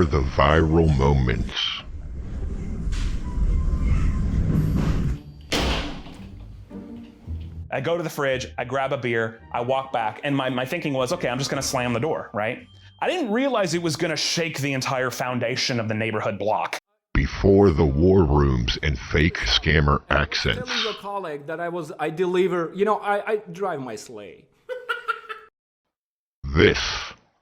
before the viral moments. I go to the fridge, I grab a beer, I walk back, and my thinking was, okay, I'm just gonna slam the door, right? I didn't realize it was gonna shake the entire foundation of the neighborhood block. Before the war rooms and fake scammer accents. Telling your colleague that I deliver, I drive my sleigh. This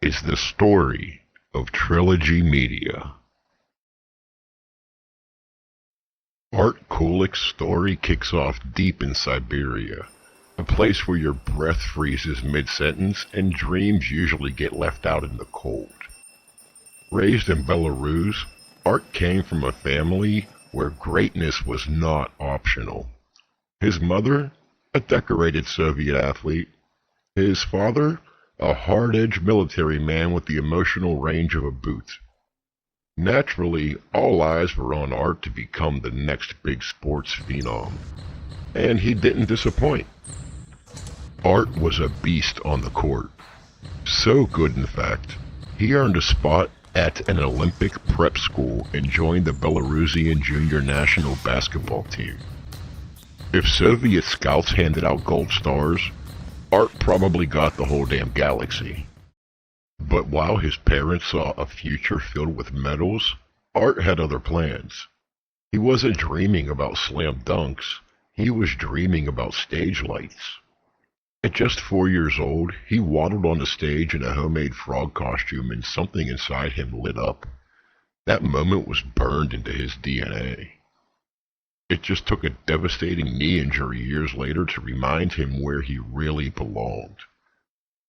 is the story of Trilogy Media. Art Kulik's story kicks off deep in Siberia, a place where your breath freezes mid-sentence and dreams usually get left out in the cold. Raised in Belarus, Art came from a family where greatness was not optional. His mother, a decorated Soviet athlete. His father, a hard-edged military man with the emotional range of a boot. Naturally, all eyes were on Art to become the next big sports phenom. And he didn't disappoint. Art was a beast on the court. So good, in fact, he earned a spot at an Olympic prep school and joined the Belarusian junior national basketball team. If Soviet scouts handed out gold stars, Art probably got the whole damn galaxy. But while his parents saw a future filled with medals, Art had other plans. He wasn't dreaming about slam dunks, he was dreaming about stage lights. At just 4 years old, he waddled on the stage in a homemade frog costume and something inside him lit up. That moment was burned into his DNA. It just took a devastating knee injury years later to remind him where he really belonged.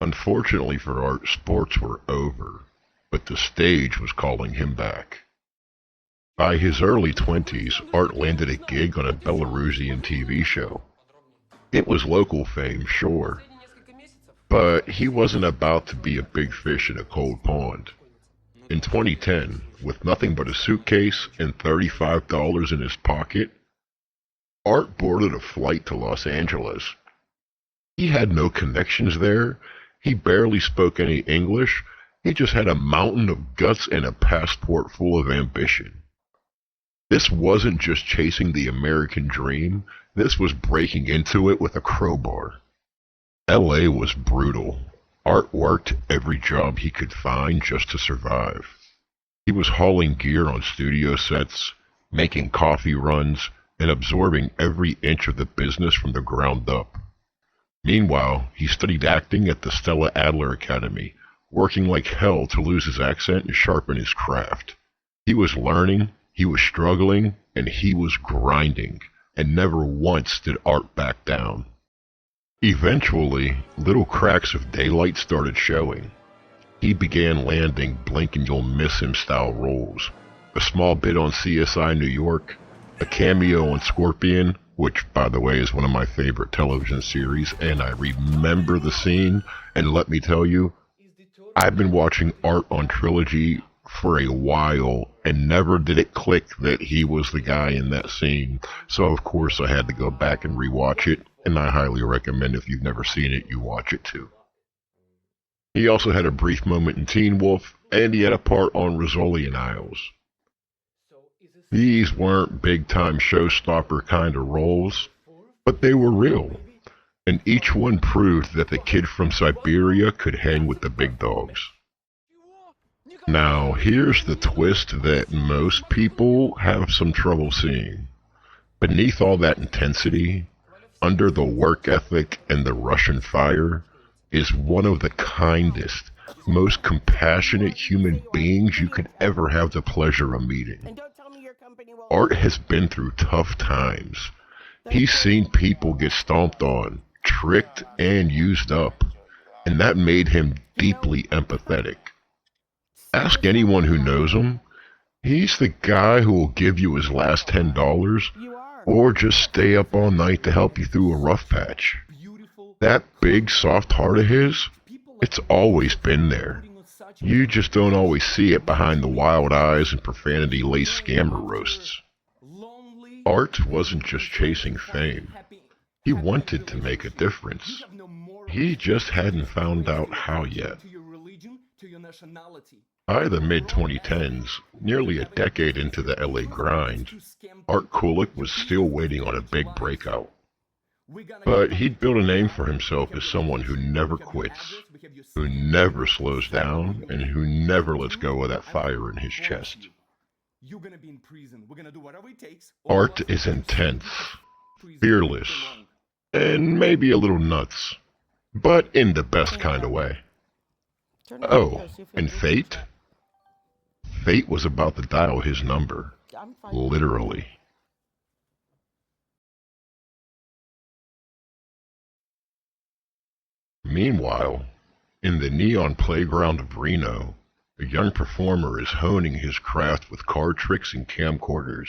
Unfortunately for Art, sports were over, but the stage was calling him back. By his early 20s, Art landed a gig on a Belarusian TV show. It was local fame, sure, but he wasn't about to be a big fish in a cold pond. In 2010, with nothing but a suitcase and $35 in his pocket, Art boarded a flight to Los Angeles. He had no connections there, he barely spoke any English, he just had a mountain of guts and a passport full of ambition. This wasn't just chasing the American dream, this was breaking into it with a crowbar. LA was brutal. Art worked every job he could find just to survive. He was hauling gear on studio sets, making coffee runs, and absorbing every inch of the business from the ground up. Meanwhile, he studied acting at the Stella Adler Academy, working like hell to lose his accent and sharpen his craft. He was learning, he was struggling, and he was grinding, and never once did Art back down. Eventually, little cracks of daylight started showing. He began landing blink and you'll miss him style roles. A small bit on CSI New York, a cameo on Scorpion, which by the way is one of my favorite television series, and I remember the scene, and let me tell you, I've been watching Art on Trilogy for a while, and never did it click that he was the guy in that scene, so of course I had to go back and rewatch it, and I highly recommend if you've never seen it, you watch it too. He also had a brief moment in Teen Wolf, and he had a part on Rizzoli and Isles. These weren't big-time showstopper kind of roles, but they were real, and each one proved that the kid from Siberia could hang with the big dogs. Now, here's the twist that most people have some trouble seeing. Beneath all that intensity, under the work ethic and the Russian fire, is one of the kindest, most compassionate human beings you could ever have the pleasure of meeting. Art has been through tough times. He's seen people get stomped on, tricked, and used up, and that made him deeply empathetic. Ask anyone who knows him. He's the guy who will give you his last $10 or just stay up all night to help you through a rough patch. That big soft heart of his, it's always been there. You just don't always see it behind the wild eyes and profanity-laced scammer roasts. Art wasn't just chasing fame. He wanted to make a difference. He just hadn't found out how yet. By the mid-2010s, nearly a decade into the LA grind, Art Kulik was still waiting on a big breakout. But he'd built a name for himself as someone who never quits, who never slows down, and who never lets go of that fire in his chest. Art is intense, fearless, and maybe a little nuts, but in the best kind of way. Oh, and fate? Fate was about to dial his number, literally. Meanwhile, in the neon playground of Reno, a young performer is honing his craft with card tricks and camcorders.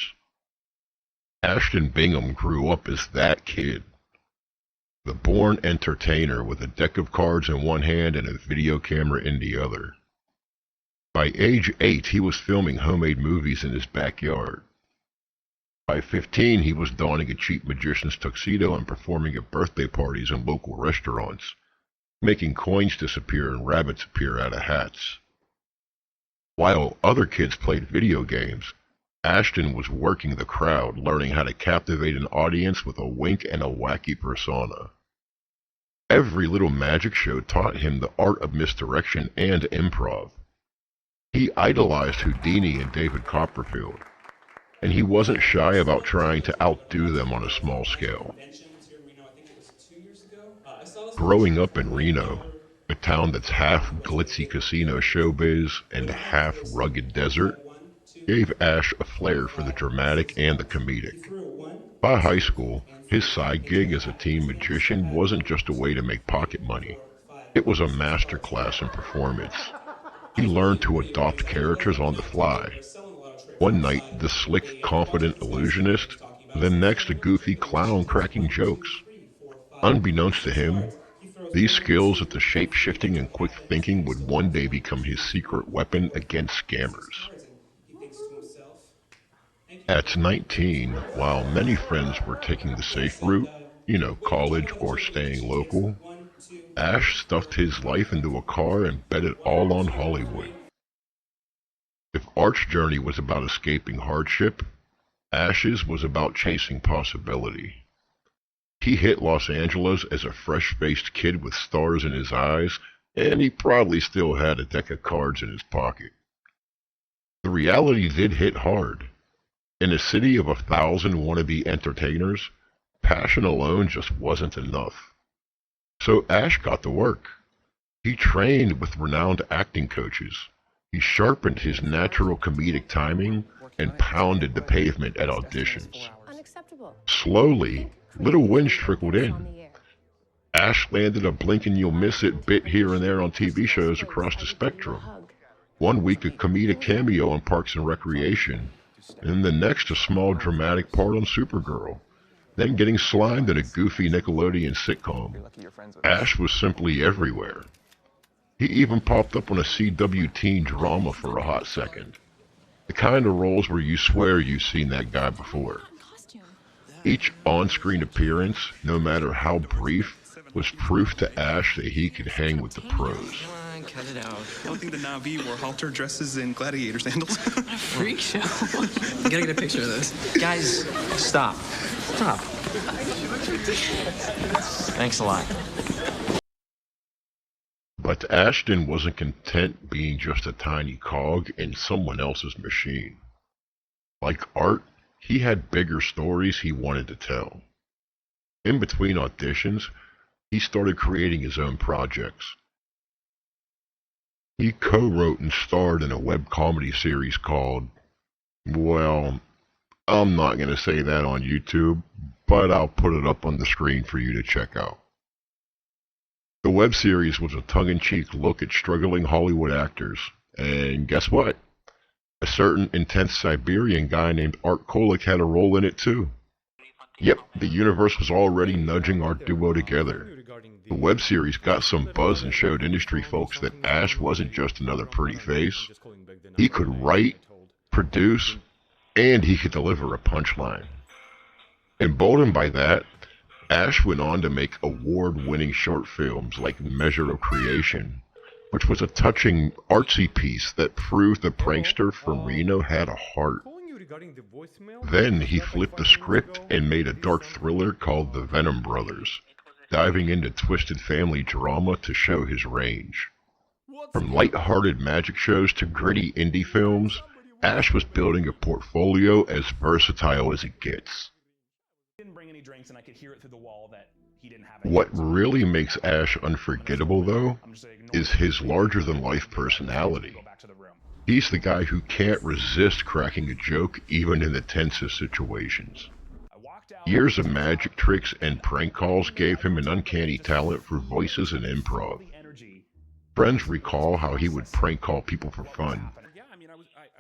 Ashton Bingham grew up as that kid, the born entertainer with a deck of cards in one hand and a video camera in the other. By age 8, he was filming homemade movies in his backyard. By 15, he was donning a cheap magician's tuxedo and performing at birthday parties in local restaurants, making coins disappear and rabbits appear out of hats. While other kids played video games, Ashton was working the crowd, learning how to captivate an audience with a wink and a wacky persona. Every little magic show taught him the art of misdirection and improv. He idolized Houdini and David Copperfield, and he wasn't shy about trying to outdo them on a small scale. Growing up in Reno, a town that's half glitzy casino showbiz and half rugged desert, gave Ash a flair for the dramatic and the comedic. By high school, his side gig as a teen magician wasn't just a way to make pocket money. It was a master class in performance. He learned to adopt characters on the fly. One night, the slick, confident illusionist, the next a goofy clown cracking jokes. Unbeknownst to him, these skills at the shape-shifting and quick thinking would one day become his secret weapon against scammers. At 19, while many friends were taking the safe route, college or staying local, Ash stuffed his life into a car and bet it all on Hollywood. If Art's journey was about escaping hardship, Ash's was about chasing possibility. He hit Los Angeles as a fresh-faced kid with stars in his eyes, and he probably still had a deck of cards in his pocket. The reality did hit hard. In a city of 1,000 wannabe entertainers, passion alone just wasn't enough. So Ash got to work. He trained with renowned acting coaches. He sharpened his natural comedic timing and pounded the pavement at auditions. Slowly, little wins trickled in. Ash landed a blink-and-you'll-miss-it bit here and there on TV shows across the spectrum. One week a comedic cameo on Parks and Recreation, and the next a small dramatic part on Supergirl, then getting slimed in a goofy Nickelodeon sitcom. Ash was simply everywhere. He even popped up on a CW teen drama for a hot second. The kind of roles where you swear you've seen that guy before. Each on-screen appearance, no matter how brief, was proof to Ash that he could hang with the pros. Cut it out. I don't think the Na'vi wore halter dresses and gladiator sandals. Freak show. You gotta get a picture of this. Guys, stop. Stop. Thanks a lot. But Ashton wasn't content being just a tiny cog in someone else's machine. Like Art, he had bigger stories he wanted to tell. In between auditions, he started creating his own projects. He co-wrote and starred in a web comedy series called, well, I'm not going to say that on YouTube, but I'll put it up on the screen for you to check out. The web series was a tongue-in-cheek look at struggling Hollywood actors, and guess what? A certain intense Siberian guy named Art Kulik had a role in it too. Yep, the universe was already nudging our duo together. The web series got some buzz and showed industry folks that Ash wasn't just another pretty face. He could write, produce, and he could deliver a punchline. Emboldened by that, Ash went on to make award-winning short films like Measure of Creation, which was a touching, artsy piece that proved the prankster from Reno had a heart. Then he flipped the script and made a dark thriller called The Venom Brothers, diving into twisted family drama to show his range. From light-hearted magic shows to gritty indie films, Ash was building a portfolio as versatile as it gets. What really makes Ash unforgettable, though, is his larger-than-life personality. He's the guy who can't resist cracking a joke even in the tensest situations. Years of magic tricks and prank calls gave him an uncanny talent for voices and improv. Friends recall how he would prank call people for fun,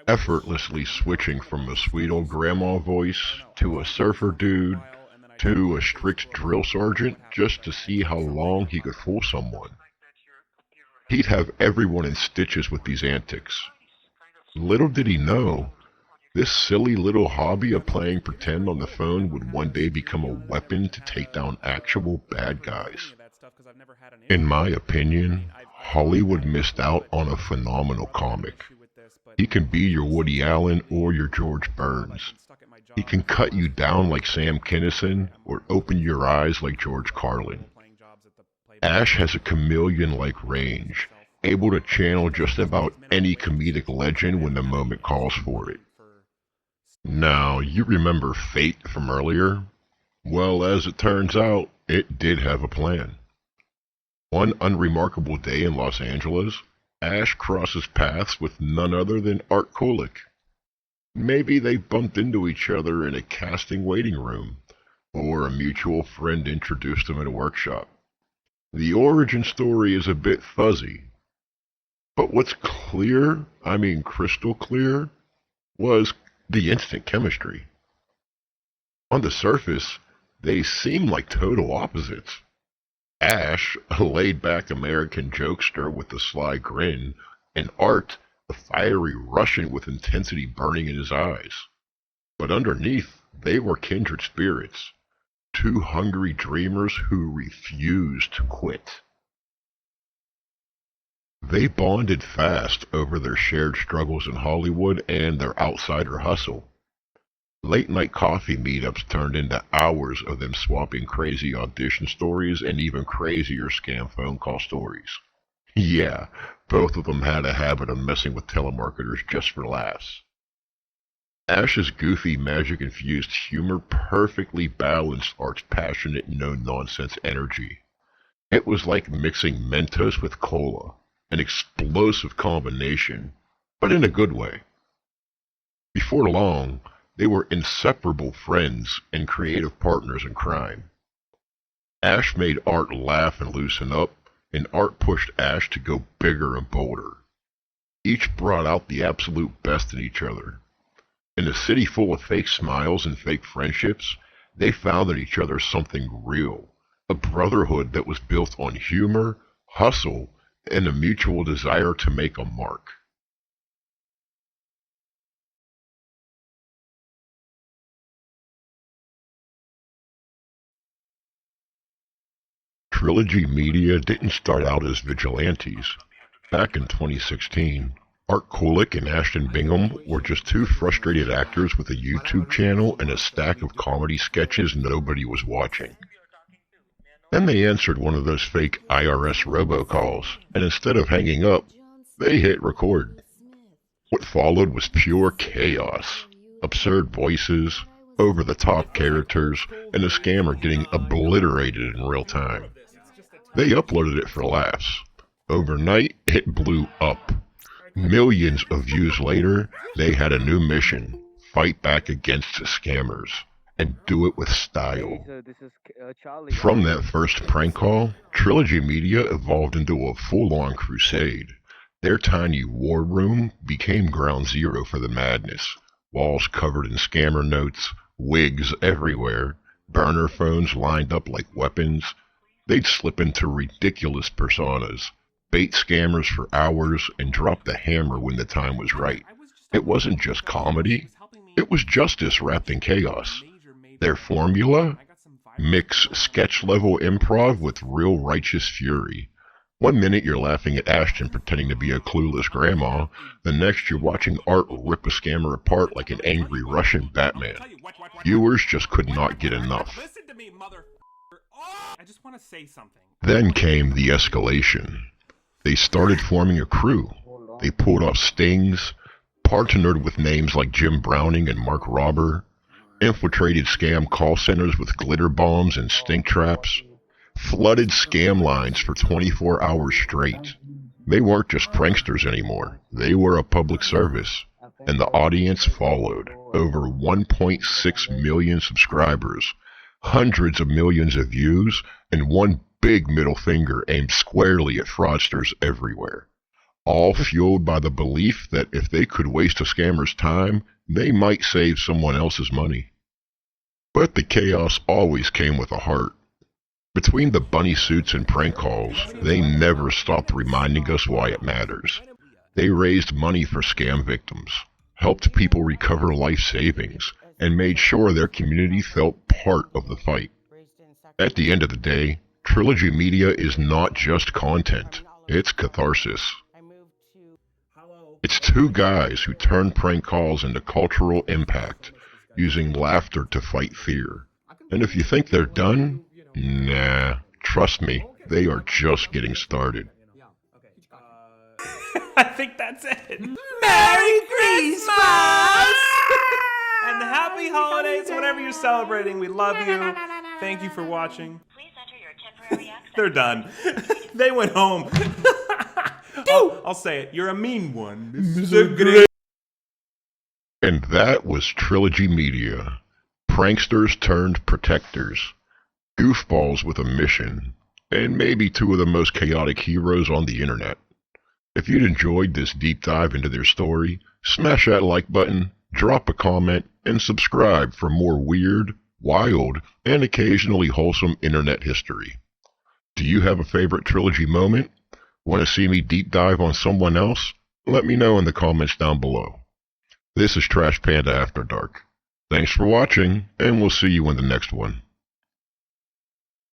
effortlessly switching from a sweet old grandma voice to a surfer dude to a strict drill sergeant just to see how long he could fool someone. He'd have everyone in stitches with these antics. Little did he know, this silly little hobby of playing pretend on the phone would one day become a weapon to take down actual bad guys. In my opinion, Hollywood missed out on a phenomenal comic. He can be your Woody Allen or your George Burns. He can cut you down like Sam Kinison or open your eyes like George Carlin. Ash has a chameleon-like range, able to channel just about any comedic legend when the moment calls for it. Now, you remember Fate from earlier? Well, as it turns out, it did have a plan. One unremarkable day in Los Angeles, Ash crosses paths with none other than Art Kulik. Maybe they bumped into each other in a casting waiting room, or a mutual friend introduced them at a workshop. The origin story is a bit fuzzy, but what's clear, crystal clear, was the instant chemistry. On the surface, they seem like total opposites. Ash, a laid-back American jokester with a sly grin, and Art, a fiery Russian with intensity burning in his eyes. But underneath, they were kindred spirits, two hungry dreamers who refused to quit. They bonded fast over their shared struggles in Hollywood and their outsider hustle. Late-night coffee meetups turned into hours of them swapping crazy audition stories and even crazier scam phone call stories. Yeah, both of them had a habit of messing with telemarketers just for laughs. Ash's goofy, magic-infused humor perfectly balanced Art's passionate, no-nonsense energy. It was like mixing Mentos with cola, an explosive combination, but in a good way. Before long, they were inseparable friends and creative partners in crime. Ash made Art laugh and loosen up, and Art pushed Ash to go bigger and bolder. Each brought out the absolute best in each other. In a city full of fake smiles and fake friendships, they found in each other something real, a brotherhood that was built on humor, hustle, and a mutual desire to make a mark. Trilogy Media didn't start out as vigilantes. Back in 2016, Art Kulik and Ashton Bingham were just two frustrated actors with a YouTube channel and a stack of comedy sketches nobody was watching. Then they answered one of those fake IRS robocalls, and instead of hanging up, they hit record. What followed was pure chaos. Absurd voices, over-the-top characters, and a scammer getting obliterated in real time. They uploaded it for laughs. Overnight, it blew up. Millions of views later, they had a new mission: fight back against the scammers, and do it with style. From that first prank call, Trilogy Media evolved into a full-on crusade. Their tiny war room became ground zero for the madness. Walls covered in scammer notes, wigs everywhere, burner phones lined up like weapons. They'd slip into ridiculous personas, bait scammers for hours, and drop the hammer when the time was right. It wasn't just comedy, it was justice wrapped in chaos. Their formula? Mix sketch-level improv with real righteous fury. One minute you're laughing at Ashton pretending to be a clueless grandma, the next you're watching Art rip a scammer apart like an angry Russian Batman. Viewers just could not get enough. Listen to me, mother. I just want to say something. Then came the escalation. They started forming a crew. They pulled off stings, partnered with names like Jim Browning and Mark Robber, infiltrated scam call centers with glitter bombs and stink traps, flooded scam lines for 24 hours straight. They weren't just pranksters anymore. They were a public service, and the audience followed. Over 1.6 million subscribers, hundreds of millions of views, and one big middle finger aimed squarely at fraudsters everywhere. All fueled by the belief that if they could waste a scammer's time, they might save someone else's money. But the chaos always came with a heart. Between the bunny suits and prank calls, they never stopped reminding us why it matters. They raised money for scam victims, helped people recover life savings, and made sure their community felt part of the fight. At the end of the day, Trilogy Media is not just content, it's catharsis. It's two guys who turn prank calls into cultural impact, using laughter to fight fear. And if you think they're done, nah, trust me, they are just getting started. I think that's it. Merry Christmas! And happy holidays, whatever you're celebrating. We love you. Thank you for watching. Please enter your temporary access. They're done. They went home. I'll say it. You're a mean one, Mr. Gray. And that was Trilogy Media. Pranksters turned protectors. Goofballs with a mission. And maybe two of the most chaotic heroes on the internet. If you'd enjoyed this deep dive into their story, smash that like button, drop a comment, and subscribe for more weird, wild, and occasionally wholesome internet history. Do you have a favorite Trilogy moment? Want to see me deep dive on someone else? Let me know in the comments down below. This is Trash Panda After Dark. Thanks for watching, and we'll see you in the next one.